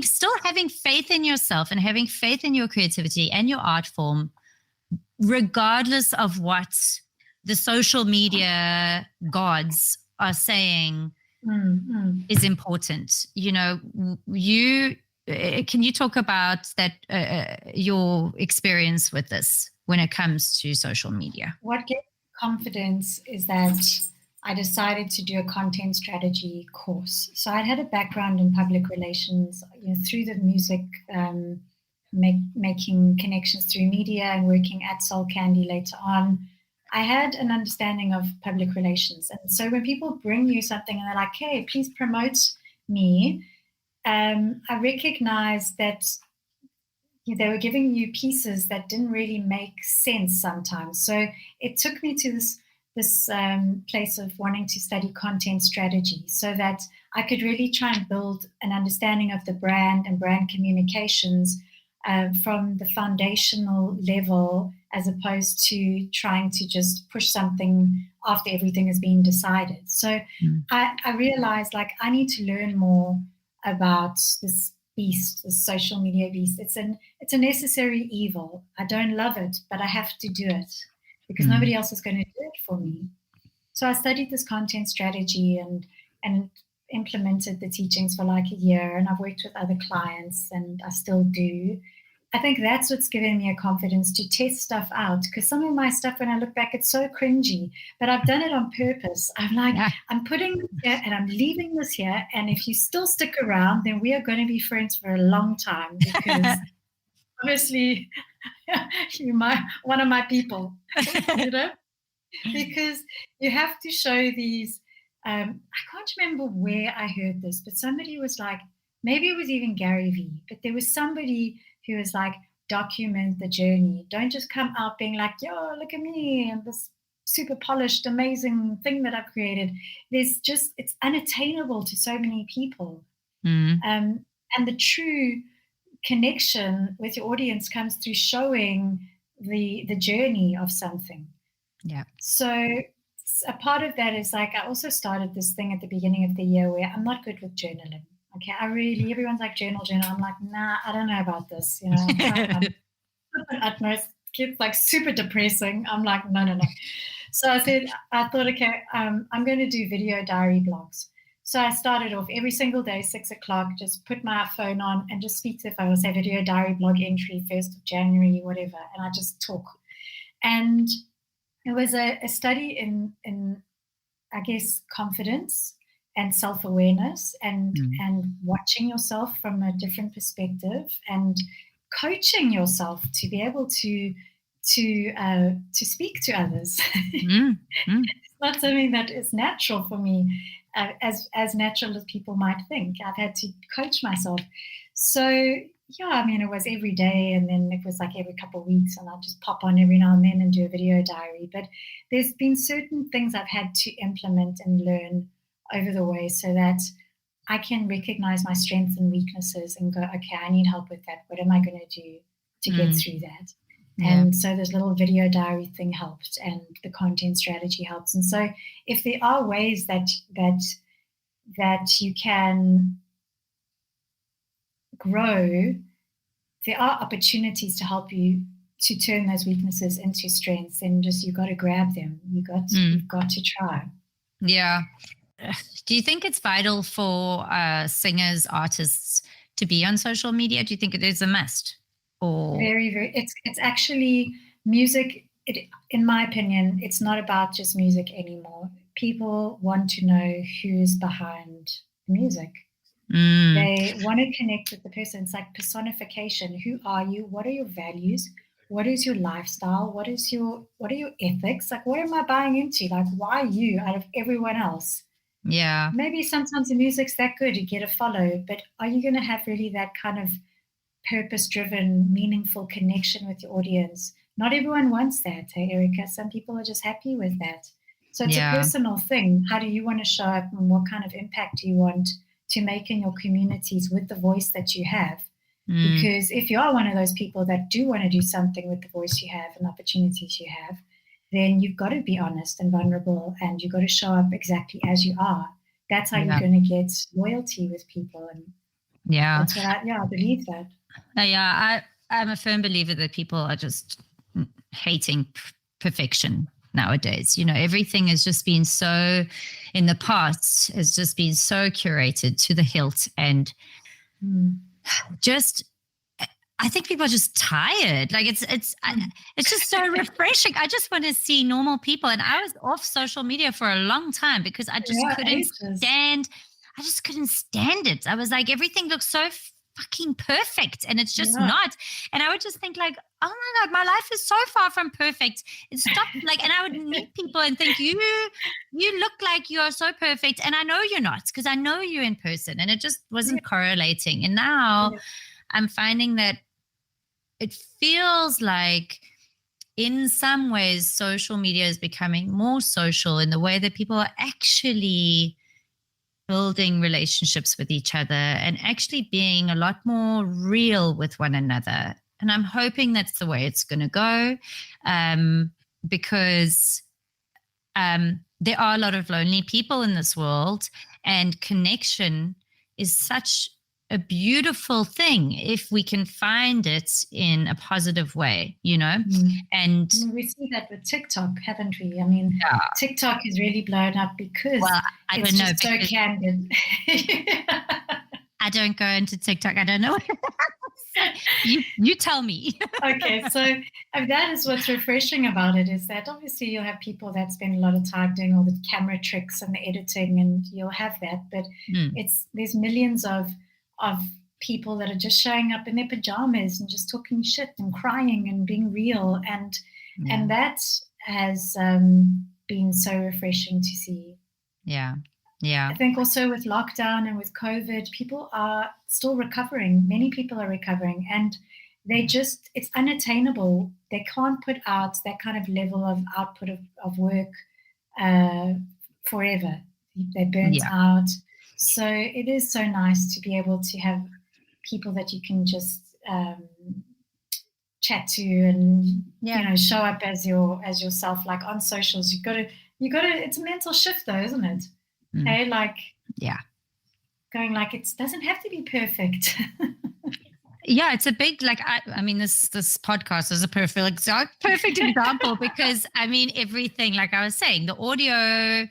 [SPEAKER 2] still having faith in yourself and having faith in your creativity and your art form, regardless of what the social media gods are saying is important. You know, can you talk about that, your experience with this when it comes to social media?
[SPEAKER 1] What gave me confidence is that I decided to do a content strategy course. So I had a background in public relations, through the music, making connections through media and working at Soul Candy later on. I had an understanding of public relations. And so when people bring you something and they're like, hey, please promote me, I recognized that they were giving you pieces that didn't really make sense sometimes. So it took me to place of wanting to study content strategy so that I could really try and build an understanding of the brand and brand communications from the foundational level, as opposed to trying to just push something after everything has been decided. So I realized, like, I need to learn more about this beast, this social media beast. It's a necessary evil. I don't love it, but I have to do it because nobody else is going to do it for me. So I studied this content strategy and implemented the teachings for like a year, and I've worked with other clients, and I still do. I think that's what's given me a confidence to test stuff out, because some of my stuff, when I look back, it's so cringy, but I've done it on purpose. I'm like, I'm putting this here and I'm leaving this here, and if you still stick around, then we are going to be friends for a long time, because obviously you're one of my people, you know, because you have to show these. I can't remember where I heard this, but somebody was like, maybe it was even Gary Vee, but there was somebody who was like, document the journey. Don't just come out being like, yo, look at me and this super polished, amazing thing that I've created. It's unattainable to so many people. And the true connection with your audience comes through showing the journey of something.
[SPEAKER 2] Yeah.
[SPEAKER 1] So a part of that is like, I also started this thing at the beginning of the year where I'm not good with journaling. Okay, everyone's like, journal. I'm like, nah, I don't know about this. You know, I'm at most, it's like super depressing. I'm like, no. So I thought, okay, I'm going to do video diary blogs. So I started off every single day, 6:00, just put my phone on and just speak to the phone, say video diary blog entry, 1st of January, whatever. And I just talk. And it was a study in, I guess, confidence and self-awareness and watching yourself from a different perspective and coaching yourself to be able to speak to others. It's not something that is natural for me, as natural as people might think. I've had to coach myself. So yeah, I mean, it was every day, and then it was like every couple of weeks, and I'll just pop on every now and then and do a video diary. But there's been certain things I've had to implement and learn over the way so that I can recognize my strengths and weaknesses and go, okay, I need help with that. What am I going to do to get through that? And so this little video diary thing helped, and the content strategy helps. And so if there are ways that you can grow, there are opportunities to help you to turn those weaknesses into strengths, and just you've got to grab them. You've got to try.
[SPEAKER 2] Yeah. Do you think it's vital for singers, artists to be on social media? Do you think it is a must? Or
[SPEAKER 1] very, very. It's actually music. In my opinion, it's not about just music anymore. People want to know who's behind the music. They want to connect with the person. It's like personification. Who are you? What are your values? What is your lifestyle? What are your ethics? Like, what am I buying into? Like, why you out of everyone else?
[SPEAKER 2] Yeah.
[SPEAKER 1] Maybe sometimes the music's that good, you get a follow, but are you going to have really that kind of purpose-driven, meaningful connection with your audience? Not everyone wants that, hey, Erica? Some people are just happy with that. So it's a personal thing. How do you want to show up, and what kind of impact do you want to make in your communities with the voice that you have? Because if you are one of those people that do want to do something with the voice you have and opportunities you have, then you've got to be honest and vulnerable, and you've got to show up exactly as you are. That's how you're going to get loyalty with people. And that's what I believe that.
[SPEAKER 2] I'm a firm believer that people are just hating perfection nowadays. You know, everything has just been so, in the past, has just been so curated to the hilt, and just, I think people are just tired. Like it's just so refreshing. I just want to see normal people. And I was off social media for a long time because I just couldn't stand it. I was like, everything looks so fucking perfect, and it's just not. And I would just think like, oh my God, my life is so far from perfect. It's stop like, and I would meet people and think, you look like you are so perfect, and I know you're not, because I know you in person, and it just wasn't correlating. And now I'm finding that it feels like in some ways, social media is becoming more social in the way that people are actually building relationships with each other and actually being a lot more real with one another. And I'm hoping that's the way it's going to go, because there are a lot of lonely people in this world, and connection is such a beautiful thing if we can find it in a positive way, you know? And
[SPEAKER 1] we see that with TikTok, haven't we? I mean, TikTok is really blown up because
[SPEAKER 2] I
[SPEAKER 1] it's
[SPEAKER 2] don't know,
[SPEAKER 1] just so candid.
[SPEAKER 2] I don't go into TikTok. I don't know. You tell me.
[SPEAKER 1] Okay, so that is what's refreshing about it, is that obviously you'll have people that spend a lot of time doing all the camera tricks and the editing, and you'll have that, but there's millions of people that are just showing up in their pajamas and just talking shit and crying and being real, and that has been so refreshing to see.
[SPEAKER 2] Yeah.
[SPEAKER 1] I think also with lockdown and with COVID, people are still recovering. Many people are recovering, and it's unattainable. They can't put out that kind of level of output of work forever. They're burnt out. So it is so nice to be able to have people that you can just chat to and show up as yourself, like on socials. You gotta. It's a mental shift, though, isn't it? Hey, going like it doesn't have to be perfect.
[SPEAKER 2] Yeah, it's a big, like, I mean, this podcast is a perfect example because, I mean, everything, like I was saying, the audio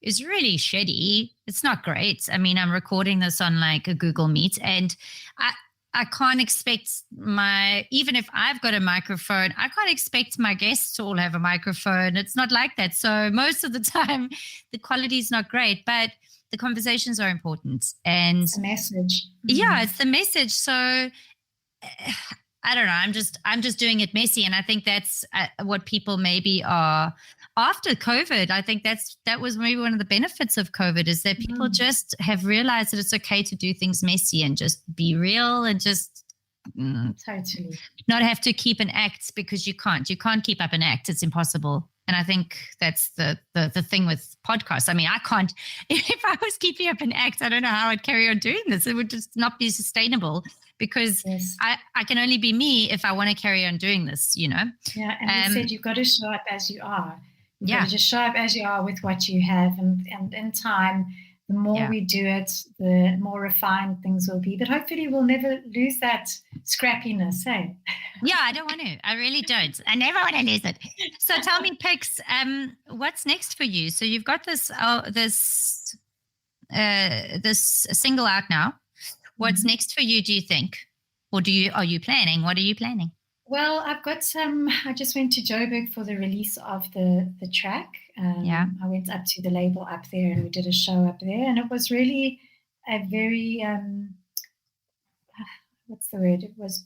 [SPEAKER 2] is really shitty. It's not great. I mean, I'm recording this on like a Google Meet, and I can't expect even if I've got a microphone, I can't expect my guests to all have a microphone. It's not like that. So most of the time, the quality is not great, but the conversations are important. And
[SPEAKER 1] it's a message.
[SPEAKER 2] Yeah, it's the message. So I don't know. I'm just doing it messy, and I think that's what people maybe are after COVID. I think that was maybe one of the benefits of COVID, is that people just have realized that it's okay to do things messy and just be real and just
[SPEAKER 1] totally
[SPEAKER 2] not have to keep an act, because you can't keep up an act. It's impossible. And I think that's the thing with podcasts. I mean, I can't, if I was keeping up an act, I don't know how I'd carry on doing this. It would just not be sustainable, because I can only be me if I want to carry on doing this, you know?
[SPEAKER 1] Yeah, and you said you've got to show up as you are. You've got to just show up as you are with what you have. And in time, the more we do it, the more refined things will be. But hopefully we'll never lose that scrappiness, hey?
[SPEAKER 2] Yeah, I don't want to. I really don't. I never want to lose it. So tell me, Pix, what's next for you? So you've got this single out now. What's next for you, do you think? Or are you planning? What are you planning?
[SPEAKER 1] Well, I've got I just went to Joburg for the release of the track. I went up to the label up there and we did a show up there. And it was really a very, what's the word? It was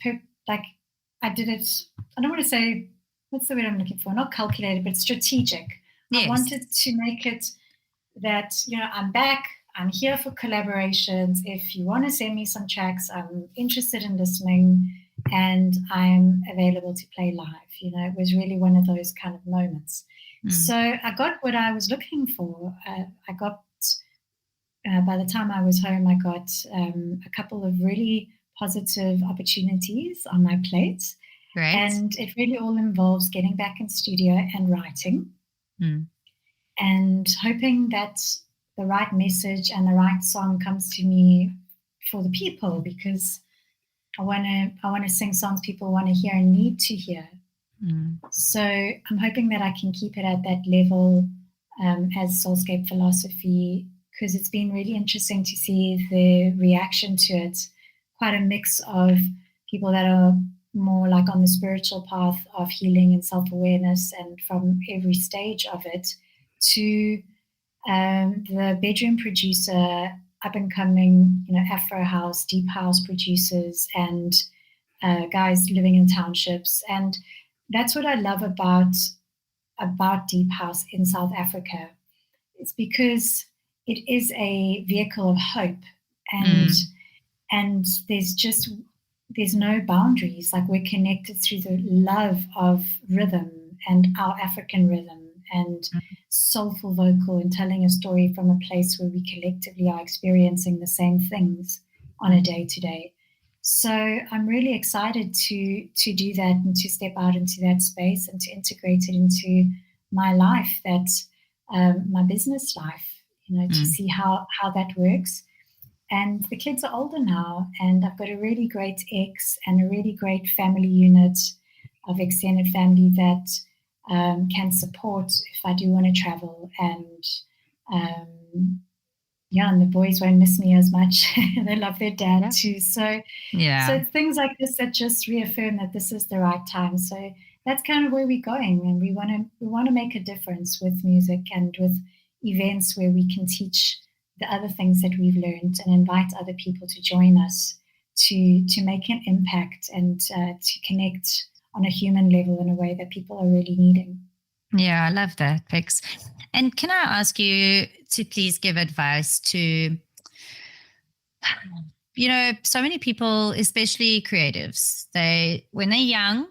[SPEAKER 1] I did it, I don't want to say, what's the word I'm looking for? Not calculated, but strategic. Yes. I wanted to make it that, I'm back. I'm here for collaborations. If you want to send me some tracks, I'm interested in listening, and I'm available to play live. It was really one of those kind of moments. So I got what I was looking for. I got, by the time I was home, I got a couple of really positive opportunities on my plate.
[SPEAKER 2] Great.
[SPEAKER 1] And it really all involves getting back in studio and writing, and hoping that the right message and the right song comes to me for the people, because I want to sing songs people want to hear and need to hear. So I'm hoping that I can keep it at that level as Soulscape Philosophy, because it's been really interesting to see the reaction to it. Quite a mix of people that are more like on the spiritual path of healing and self-awareness, and from every stage of it, to the bedroom producer, up and coming, Afro house, deep house producers, and guys living in townships. And that's what I love about deep house in South Africa. It's because it is a vehicle of hope, and there's no boundaries. Like, we're connected through the love of rhythm and our African rhythm and soulful vocal and telling a story from a place where we collectively are experiencing the same things on a day-to-day. So I'm really excited to do that and to step out into that space and to integrate it into my life, my business life, to see how that works. And the kids are older now, and I've got a really great ex and a really great family unit of extended family that can support if I do want to travel. And and the boys won't miss me as much. They love their dad too. So it's things like this that just reaffirm that this is the right time. So that's kind of where we're going, and we want to make a difference with music and with events where we can teach the other things that we've learned and invite other people to join us to make an impact and to connect on a human level in a way that people are really needing.
[SPEAKER 2] Yeah, I love that, Pix. And can I ask you to please give advice to, so many people, especially creatives, when they're young,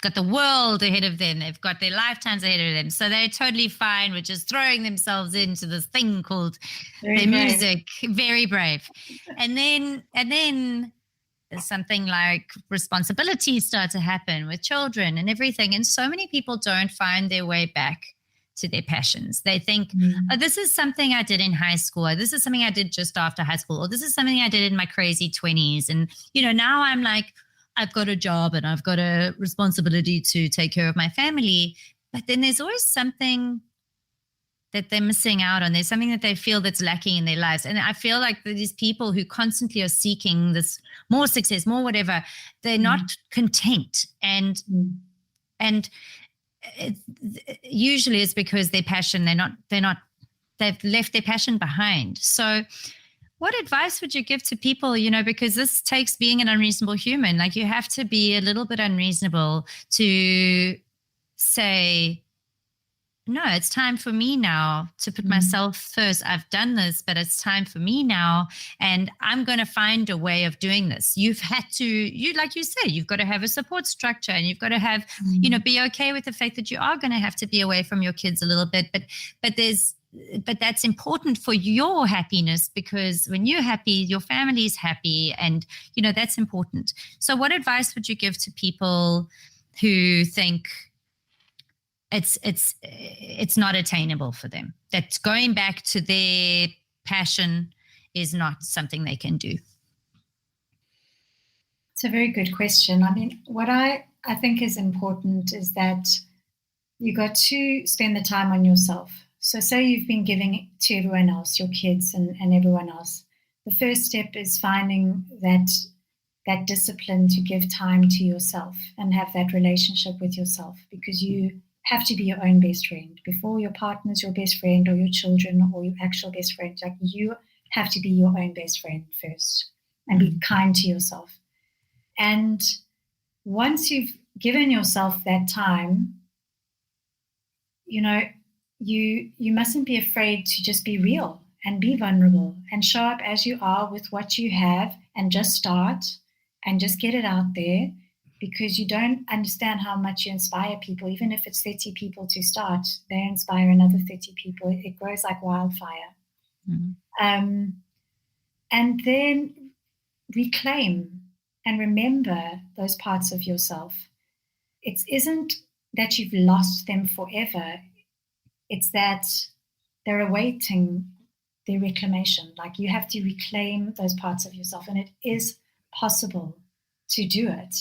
[SPEAKER 2] got the world ahead of them. They've got their lifetimes ahead of them. So they're totally fine with just throwing themselves into this thing called their music. Very brave. And then something like responsibilities start to happen with children and everything. And so many people don't find their way back to their passions. They think, oh, this is something I did in high school, or this is something I did just after high school, or this is something I did in my crazy 20s. And, now I'm like, I've got a job and I've got a responsibility to take care of my family. But then there's always something that they're missing out on. There's something that they feel that's lacking in their lives. And I feel like these people who constantly are seeking this more success, more whatever, they're not content. And usually it's because their passion, they've left their passion behind. So what advice would you give to people, because this takes being an unreasonable human. Like, you have to be a little bit unreasonable to say, no, it's time for me now to put myself first. I've done this, but it's time for me now. And I'm going to find a way of doing this. You've had to, like you say, you've got to have a support structure, and you've got to have, be okay with the fact that you are going to have to be away from your kids a little bit. But that's important for your happiness, because when you're happy, your family is happy, and, that's important. So what advice would you give to people who think it's not attainable for them, that going back to their passion is not something they can do?
[SPEAKER 1] It's a very good question. I mean, what I think is important is that you got to spend the time on yourself. So say you've been giving to everyone else, your kids and everyone else. The first step is finding that discipline to give time to yourself and have that relationship with yourself, because you have to be your own best friend. Before your partner's your best friend, or your children, or your actual best friend, like, you have to be your own best friend first and be kind to yourself. And once you've given yourself that time, you mustn't be afraid to just be real and be vulnerable and show up as you are with what you have, and just start and just get it out there, because you don't understand how much you inspire people. Even if it's 30 people to start, they inspire another 30 people. It grows like wildfire. And then reclaim and remember those parts of yourself. It isn't that you've lost them forever. It's that they're awaiting their reclamation. Like, you have to reclaim those parts of yourself, and it is possible to do it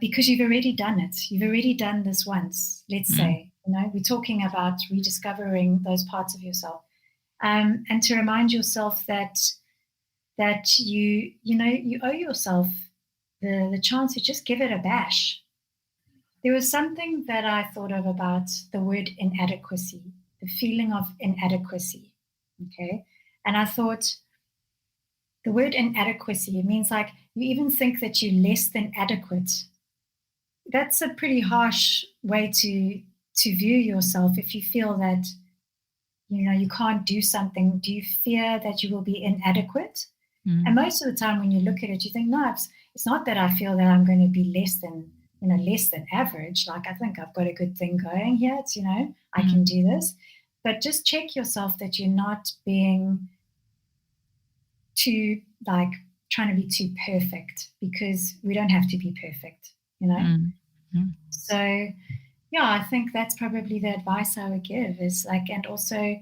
[SPEAKER 1] because you've already done it. You've already done this once, let's say. We're talking about rediscovering those parts of yourself, and to remind yourself that you owe yourself the chance to just give it a bash. There was something that I thought of about the word inadequacy, the feeling of inadequacy, okay? And I thought, the word inadequacy, it means like you even think that you're less than adequate. That's a pretty harsh way to view yourself. If you feel that, you can't do something, do you fear that you will be inadequate? And most of the time when you look at it, you think, no, it's not that I feel that I'm going to be less than less than average. Like, I think I've got a good thing going here. It's, I can do this. But just check yourself that you're not being too, like, trying to be too perfect, because we don't have to be perfect, So, yeah, I think that's probably the advice I would give, is like, and also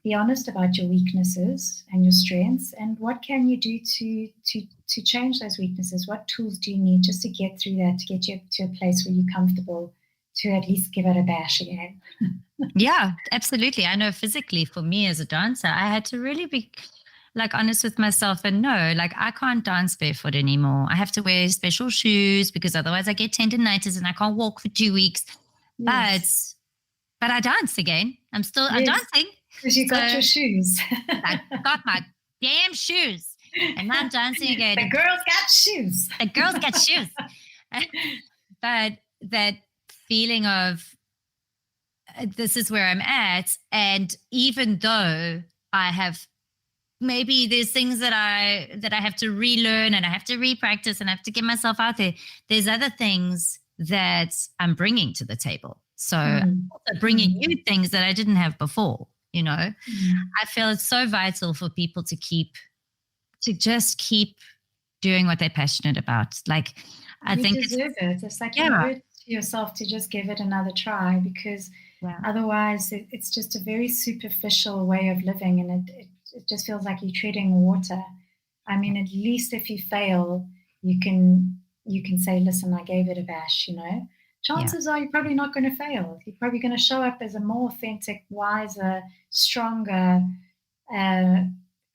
[SPEAKER 1] be honest about your weaknesses and your strengths, and what can you do to change those weaknesses? What tools do you need just to get through that, to get you to a place where you're comfortable to at least give it a bash again?
[SPEAKER 2] Yeah, absolutely. I know physically for me as a dancer, I had to really be like honest with myself and know, like, I can't dance barefoot anymore. I have to wear special shoes because otherwise I get tendinitis and I can't walk for 2 weeks.
[SPEAKER 1] Yes.
[SPEAKER 2] But I dance again. I'm dancing.
[SPEAKER 1] Because you got your shoes.
[SPEAKER 2] I got my damn shoes. And I'm dancing again.
[SPEAKER 1] The girls got shoes.
[SPEAKER 2] The girls got shoes. But that feeling of this is where I'm at. And even though I have, maybe there's things that I have to relearn and I have to repractice and I have to get myself out there, there's other things that I'm bringing to the table. So also bringing new things that I didn't have before, I feel it's so vital for people to just keep doing what they're passionate about. Like, I think
[SPEAKER 1] you deserve it. It's like, you owe it to yourself to just give it another try, because otherwise it's just a very superficial way of living, and it just feels like you're treading water. I mean, at least if you fail, you can say, listen, I gave it a bash, Chances are you're probably not going to fail. You're probably going to show up as a more authentic, wiser, stronger kind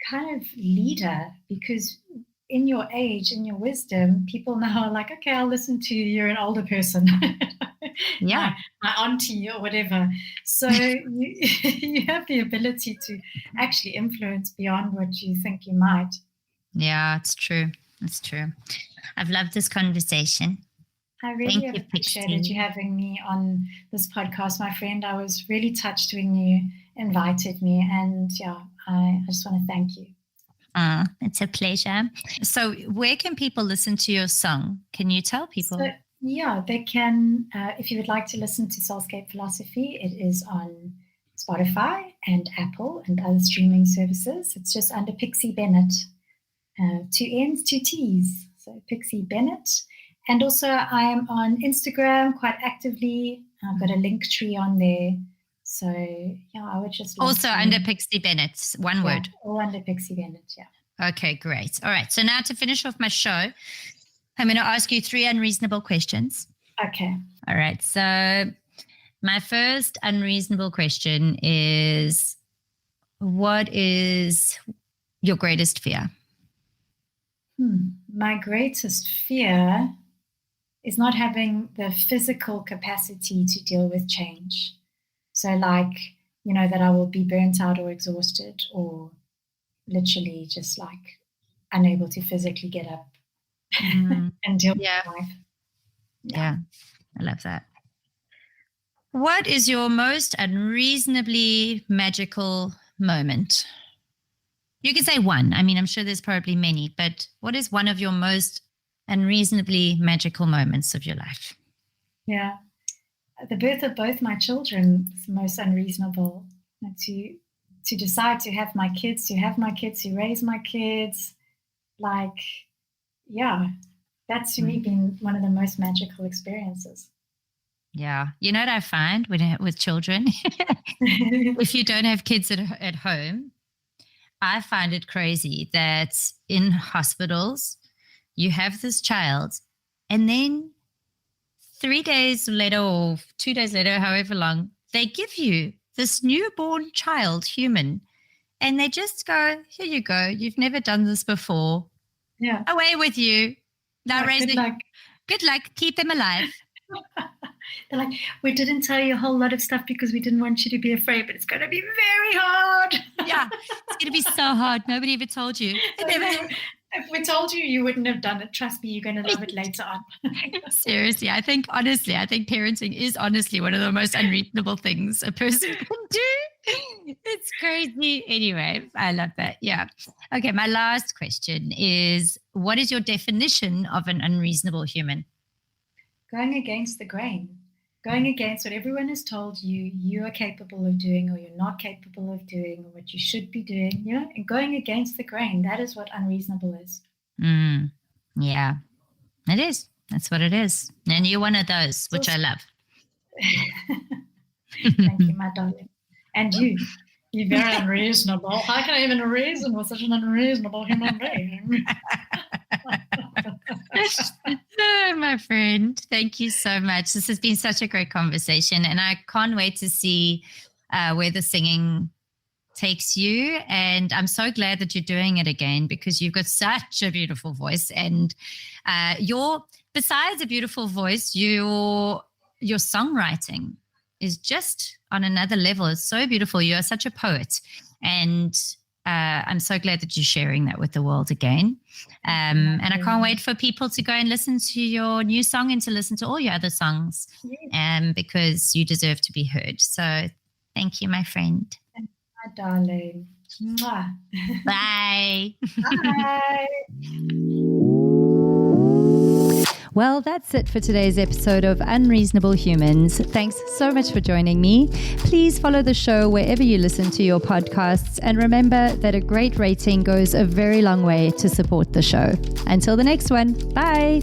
[SPEAKER 1] of leader, because in your age, in your wisdom, people now are like, okay, I'll listen to you. You're an older person.
[SPEAKER 2] Yeah.
[SPEAKER 1] my auntie or whatever. So you have the ability to actually influence beyond what you think you might.
[SPEAKER 2] Yeah, it's true. It's true. I've loved this conversation.
[SPEAKER 1] I really appreciated you having me on this podcast, my friend. I was really touched when you invited me, and I just want to thank you.
[SPEAKER 2] It's a pleasure. So where can people listen to your song? Can you tell people?
[SPEAKER 1] So, they can. If you would like to listen to Soulscape Philosophy, it is on Spotify and Apple and other streaming services. It's just under Pixie Bennett. 2 N's, 2 T's. So Pixie Bennett. And also I am on Instagram quite actively. I've got a link tree on there. So, I would just
[SPEAKER 2] also under Pixie Bennett, one word.
[SPEAKER 1] All under Pixie Bennett,
[SPEAKER 2] Okay, great. All right. So now to finish off my show, I'm going to ask you 3 unreasonable questions.
[SPEAKER 1] Okay.
[SPEAKER 2] All right. So my first unreasonable question is, what is your greatest fear?
[SPEAKER 1] My greatest fear is not having the physical capacity to deal with change. So like, that I will be burnt out or exhausted, or literally just like unable to physically get up and deal with life.
[SPEAKER 2] Yeah, I love that. What is your most unreasonably magical moment? You can say one. I mean, I'm sure there's probably many, but what is one of your most unreasonably magical moments of your life?
[SPEAKER 1] Yeah. The birth of both my children is the most unreasonable. To decide to have my kids, to raise my kids. Like, that's to me been one of the most magical experiences.
[SPEAKER 2] Yeah. You know what I find with children? If you don't have kids at home, I find it crazy that in hospitals, you have this child, and then 3 days later or 2 days later, however long, they give you this newborn child, human, and they just go, here you go. You've never done this before.
[SPEAKER 1] Yeah.
[SPEAKER 2] Away with you. Now raise
[SPEAKER 1] good luck.
[SPEAKER 2] Good luck. Keep them alive.
[SPEAKER 1] They're like, we didn't tell you a whole lot of stuff because we didn't want you to be afraid, but it's going to be very hard.
[SPEAKER 2] Yeah, it's going to be so hard. Nobody ever told you.
[SPEAKER 1] If we told you, you wouldn't have done it. Trust me, you're going to love it later on.
[SPEAKER 2] Seriously, I think parenting is honestly one of the most unreasonable things a person can do. It's crazy. Anyway, I love that. Yeah. Okay, my last question is, what is your definition of an unreasonable human?
[SPEAKER 1] going against the grain, going against what everyone has told you you are capable of doing or you're not capable of doing or what you should be doing, and going against the grain. That is what unreasonable is.
[SPEAKER 2] Yeah, it is. That's what it is. And you're one of those, which I love.
[SPEAKER 1] Thank you, my darling. And you're very unreasonable. How can I even reason with such an unreasonable human being?
[SPEAKER 2] Oh, my friend, thank you so much. This has been such a great conversation, and I can't wait to see where the singing takes you. And I'm so glad that you're doing it again, because you've got such a beautiful voice, and besides a beautiful voice, your songwriting is just on another level. It's so beautiful. You are such a poet, and I'm so glad that you're sharing that with the world again. And I can't wait for people to go and listen to your new song and to listen to all your other songs, because you deserve to be heard. So thank you, my friend.
[SPEAKER 1] Thank you, my darling. Mwah.
[SPEAKER 2] Bye.
[SPEAKER 1] Bye.
[SPEAKER 3] Well, that's it for today's episode of Unreasonable Humans. Thanks so much for joining me. Please follow the show wherever you listen to your podcasts, and remember that a great rating goes a very long way to support the show. Until the next one, bye.